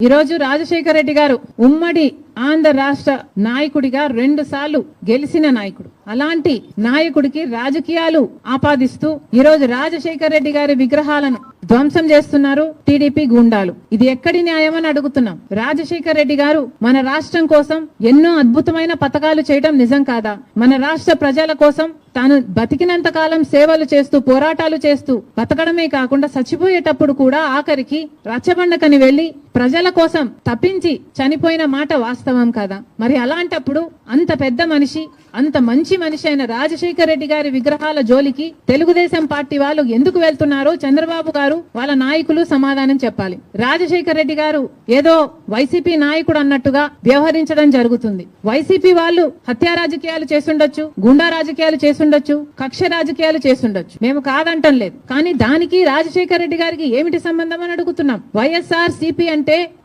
ఈ రోజు రాజశేఖర రెడ్డి గారు ఉమ్మడి ఆంధ్ర రాష్ట్ర నాయకుడిగా 2 సార్లు గెలిచిన నాయకుడు. అలాంటి నాయకుడికి రాజకీయాలు ఆపాదిస్తూ ఈ రోజు రాజశేఖర రెడ్డి గారి విగ్రహాలను ధ్వంసం చేస్తున్నారు టీడీపీ గుండాలు. ఇది ఎక్కడి న్యాయమని అడుగుతున్నాం. రాజశేఖర రెడ్డి గారు మన రాష్ట్రం కోసం ఎన్నో అద్భుతమైన పథకాలు చేయడం నిజం కాదా? మన రాష్ట్ర ప్రజల కోసం తాను బతికినంత కాలం సేవలు చేస్తూ పోరాటాలు చేస్తూ బతకడమే కాకుండా చచ్చిపోయేటప్పుడు కూడా ఆఖరికి రచ్చబండకని వెళ్లి ప్రజల కోసం తప్పించి చనిపోయిన మాట వాస్తవం కదా? మరి అలాంటప్పుడు అంత పెద్ద మనిషి, అంత మంచి మనిషి అయిన రాజశేఖర రెడ్డి గారి విగ్రహాల జోలికి తెలుగుదేశం పార్టీ వాళ్ళు ఎందుకు వెళ్తున్నారో చంద్రబాబు గారు వాళ్ళ నాయకులు సమాధానం చెప్పాలి. రాజశేఖర రెడ్డి గారు ఏదో వైసీపీ నాయకుడు అన్నట్టుగా వ్యవహరించడం జరుగుతుంది. వైసీపీ వాళ్ళు హత్యా రాజకీయాలు చేసుండొచ్చు, గుండా రాజకీయాలు చేసుండొచ్చు, కక్ష రాజకీయాలు చేసుండొచ్చు, మేము కాదంటం లేదు. కానీ దానికి రాజశేఖర రెడ్డి గారికి ఏమిటి సంబంధం అని అడుగుతున్నాం. వైఎస్ఆర్ సిపి అంటే